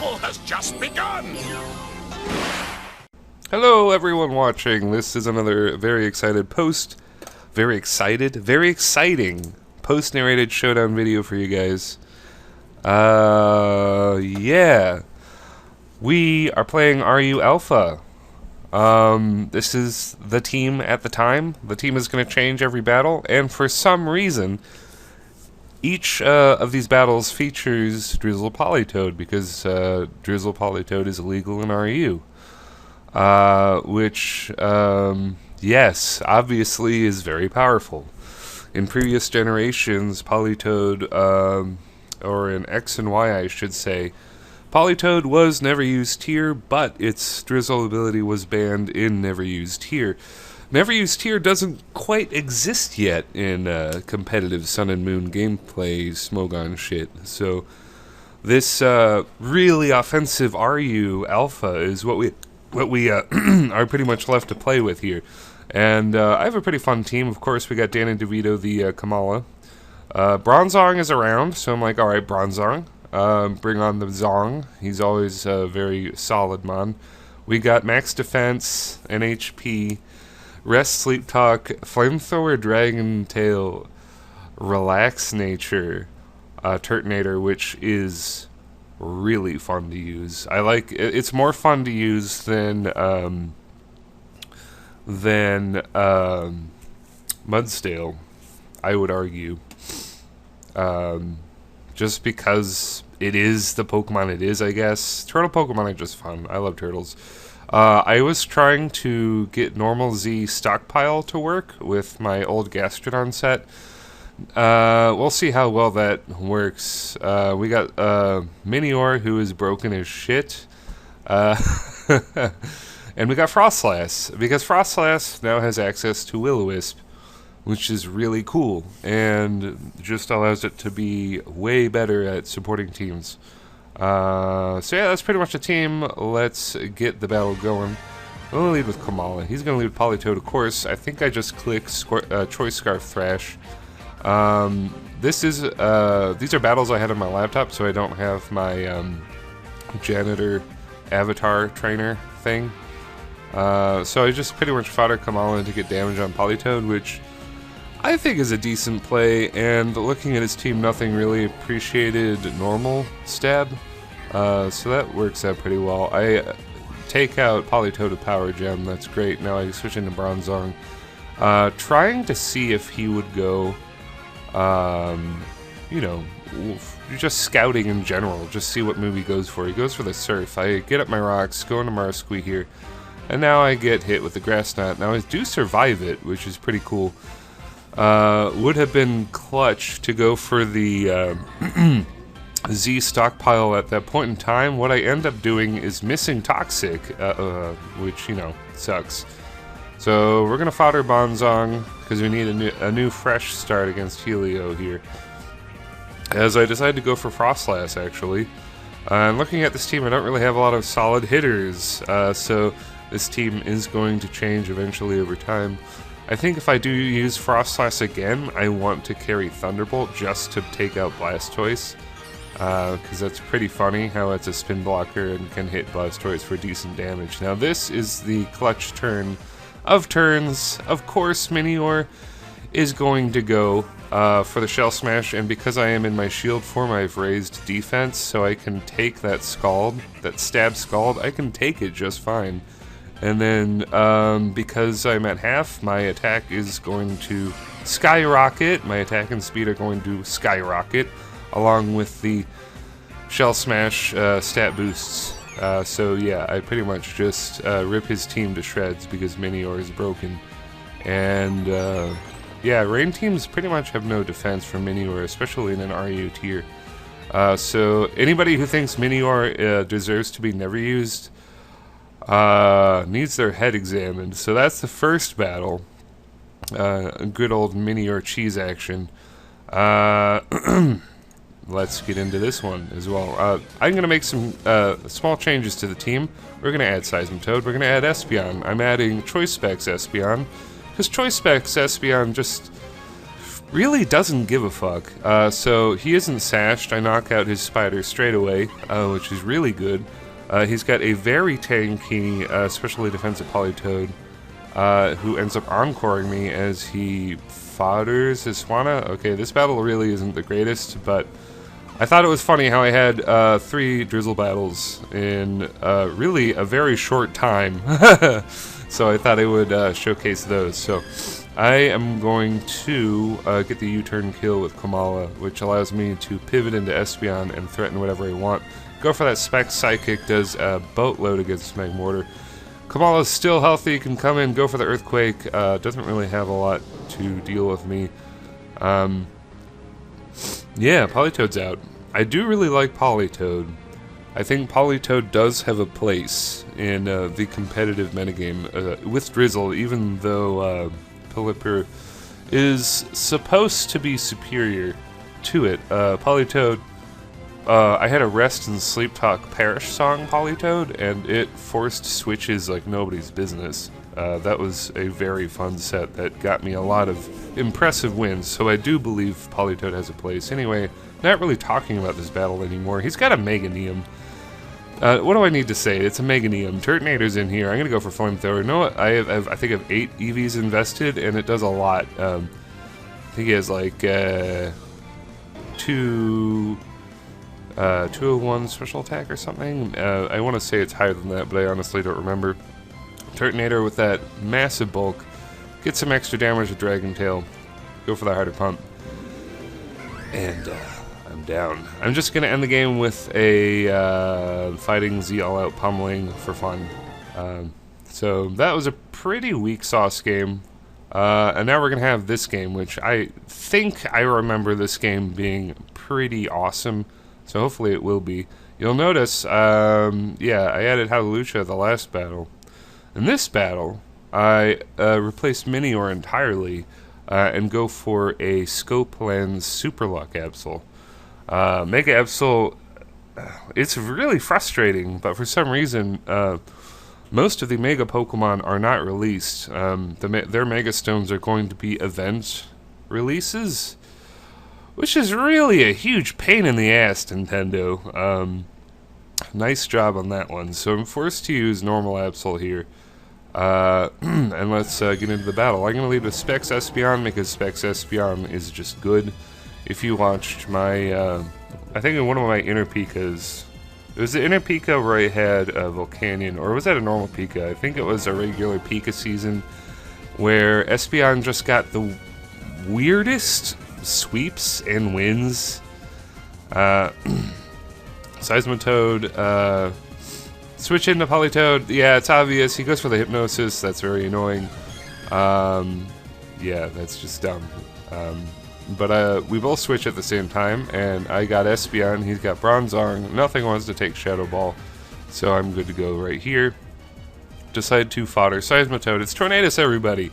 battle has just begun! Hello everyone watching, this is another very exciting post-narrated Showdown video for you guys. Yeah. We are playing RU Alpha. This is the team at the time. The team is going to change every battle, and for some reason, each of these battles features Drizzle Polytoad, because Drizzle Polytoad is illegal in RU. Which, yes, obviously is very powerful. In previous generations, Polytoad, or in X and Y I should say, Polytoad was never used here, but its Drizzle ability was banned in Never Used Here. Never Used Here doesn't quite exist yet in competitive Sun and Moon gameplay Smogon shit, so this really offensive RU Alpha is what we are pretty much left to play with here. And I have a pretty fun team. Of course, we got Dan and DeVito, the Kamala. Bronzong is around, so I'm like, alright, Bronzong. Bring on the Zong. He's always a very solid man. We got Max Defense, NHP, Rest, Sleep Talk, Flamethrower, Dragon Tail, Relax Nature, Turtonator, which is really fun to use. I like it's more fun to use than Mudstale, I would argue. Just because it is the Pokemon it is, I guess. Turtle Pokemon are just fun. I love turtles. I was trying to get Normal Z Stockpile to work with my old Gastrodon set. We'll see how well that works. We got Minior, who is broken as shit. And we got Frostlass, because Frostlass now has access to Will-O-Wisp, which is really cool, and just allows it to be way better at supporting teams. So yeah, that's pretty much the team. Let's get the battle going. I'm going to lead with Kamala. He's going to lead with Polytoad, of course. I think I just clicked Choice Scarf Thrash. These are battles I had on my laptop, so I don't have my janitor avatar trainer thing. So I just pretty much fodder Kamala to get damage on Polytoad, which I think is a decent play, and looking at his team, nothing really appreciated normal stab, so that works out pretty well. I take out Polytoad to Power Gem, that's great. Now I switch into Bronzong, trying to see if he would go, you know, just scouting in general, just see what move he goes for. He goes for the Surf. I get up my rocks, go into Marsquee here, and now I get hit with the Grass Knot. Now I do survive it, which is pretty cool. Would have been clutch to go for the Z Stockpile at that point in time. What I end up doing is missing Toxic, which, you know, sucks. So we're gonna fodder Bronzong because we need a new fresh start against Helio here. As I decide to go for Frostlass, actually. And looking at this team, I don't really have a lot of solid hitters, so this team is going to change eventually over time. I think if I do use Frostlass again, I want to carry Thunderbolt just to take out Blastoise, because that's pretty funny how it's a spin blocker and can hit Blastoise for decent damage. Now this is the clutch turn of turns. Of course, Minior is going to go for the Shell Smash, and because I am in my shield form, I've raised defense, so I can take that Scald, that Stab Scald, I can take it just fine. And then, because I'm at half, my attack is going to skyrocket. My attack and speed are going to skyrocket, along with the Shell Smash stat boosts. So yeah, I pretty much just rip his team to shreds because Minior is broken. And yeah, Rain teams pretty much have no defense for Minior, especially in an RU tier. So anybody who thinks Minior deserves to be never used needs their head examined. So that's the first battle. Good old Minior cheese action. Let's get into this one as well. I'm going to make some small changes to the team. We're going to add Seismitoad. We're going to add Espeon. I'm adding Choice Specs Espeon, because Choice Specs Espeon just really doesn't give a fuck. So he isn't sashed. I knock out his spider straight away, which is really good. He's got a very tanky, specially defensive Polytoad, who ends up encoring me as he fodders his Swanna. Okay, this battle really isn't the greatest, but I thought it was funny how I had 3 Drizzle battles in really a very short time. So I thought I would showcase those. So I am going to get the U-turn kill with Kamala, which allows me to pivot into Espeon and threaten whatever I want. Go for that Spec Psychic, does a boatload against Magmortar. Kamala's still healthy, can come in, go for the Earthquake. Doesn't really have a lot to deal with me. Yeah, Polytoad's out. I do really like Polytoad. I think Polytoad does have a place in the competitive metagame with Drizzle, even though Pelipper is supposed to be superior to it. Polytoad, I had a Rest and Sleep Talk Perish song Polytoad, and it forced switches like nobody's business. That was a very fun set that got me a lot of impressive wins, so I do believe Polytoad has a place. Anyway, not really talking about this battle anymore. He's got a Meganium. What do I need to say? It's a Meganium. Turtonator's in here. I'm going to go for Flamethrower. You know what? I think I have 8 EVs invested, and it does a lot. I think he has like 201 special attack or something. I want to say it's higher than that, but I honestly don't remember. Turtonator with that massive bulk. Get some extra damage with Dragon Tail. Go for the harder pump. And I'm down. I'm just going to end the game with a Fighting Z all-out pummeling for fun. So that was a pretty weak sauce game. And now we're going to have this game, which I think I remember this game being pretty awesome. So hopefully it will be. You'll notice, yeah, I added Hallelujah the last battle. In this battle, I replaced Minior entirely and go for a Scope Lens Super Luck Absol. Mega Absol, it's really frustrating, but for some reason, most of the Mega Pokemon are not released. Their Mega Stones are going to be event releases, which is really a huge pain in the ass, Nintendo. Nice job on that one. So I'm forced to use normal Absol here. And let's get into the battle. I'm going to lead with Specs Espeon because Specs Espeon is just good. If you watched my, I think in one of my inner Pikas, it was the inner Pika where I had a Volcanion, or was that a normal Pika? I think it was a regular Pika season where Espeon just got the weirdest sweeps and wins. Seismitoad, switch into Polytoad. Yeah, it's obvious. He goes for the Hypnosis. That's very annoying. Yeah, that's just dumb. But we both switch at the same time, and I got Espeon. He's got Bronzong. Nothing wants to take Shadow Ball, so I'm good to go right here. Decide to fodder Seismitoad. It's Tornadus, everybody.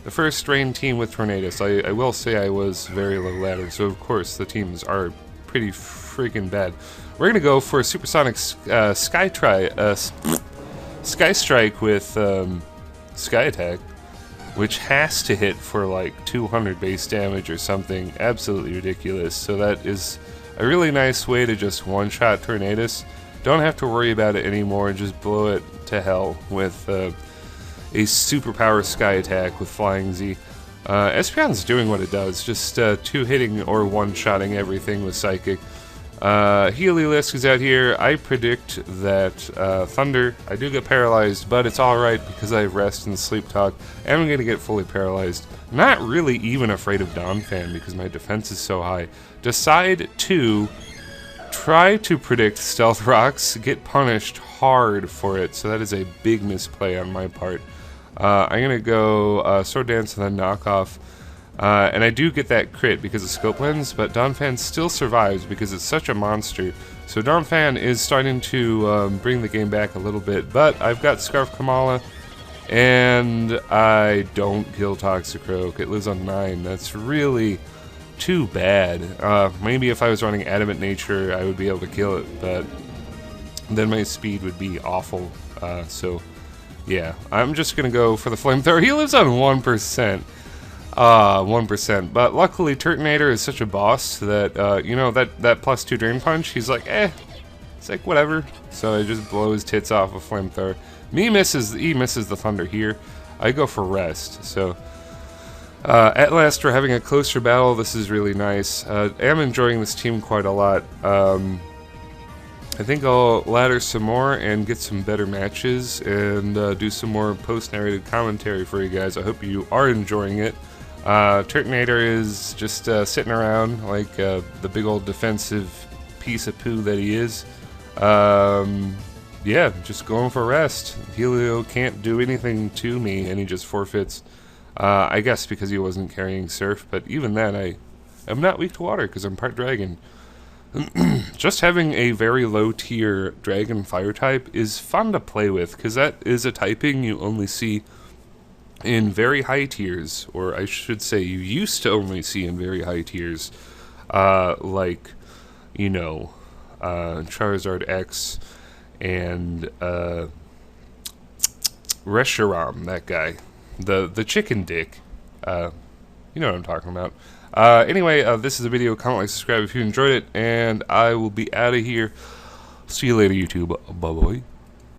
The first rain team with Tornadus. I will say I was very low ladder, so of course the teams are pretty freaking bad. We're gonna go for a Supersonic Sky Strike with Sky Attack, which has to hit for like 200 base damage or something absolutely ridiculous. So that is a really nice way to just one-shot Tornadus. Don't have to worry about it anymore. Just blow it to hell with a superpower Sky Attack with Flying Z. Espeon's doing what it does, just two-hitting or one-shotting everything with Psychic. Heliolisk is out here. I predict that Thunder, I do get paralyzed, but it's alright because I have Rest and Sleep Talk, and I'm going to get fully paralyzed. Not really even afraid of Donphan because my defense is so high. Decide to try to predict Stealth Rocks, get punished hard for it, so that is a big misplay on my part. I'm going to go Sword Dance and then Knock Off. And I do get that crit because of Scope Lens, but Donphan still survives because it's such a monster. So Donphan is starting to bring the game back a little bit, but I've got Scarf Kamala, and I don't kill Toxicroak. It lives on 9. That's really too bad. Maybe if I was running Adamant Nature, I would be able to kill it, but then my speed would be awful. So yeah, I'm just going to go for the Flamethrower. He lives on 1%. 1%. But luckily, Turtonator is such a boss that, you know, that +2 Drain Punch, he's like, it's like, whatever. So I just blow his tits off with Flamethrower. He misses the Thunder here. I go for Rest, so... at last, we're having a closer battle. This is really nice. I'm enjoying this team quite a lot. I think I'll ladder some more and get some better matches and do some more post-narrated commentary for you guys. I hope you are enjoying it. Turtonator is just sitting around like the big old defensive piece of poo that he is. Yeah, just going for Rest. Helio can't do anything to me, and he just forfeits. I guess because he wasn't carrying Surf, but even then, I'm not weak to water because I'm part Dragon. Just having a very low tier Dragon Fire type is fun to play with, because that is a typing you only see in very high tiers, or I should say you used to only see in very high tiers, like, you know, Charizard X and Reshiram, that guy. The chicken dick. You know what I'm talking about. Anyway, this is a video. Comment, like, subscribe if you enjoyed it, and I will be out of here. See you later, YouTube. Bye-bye.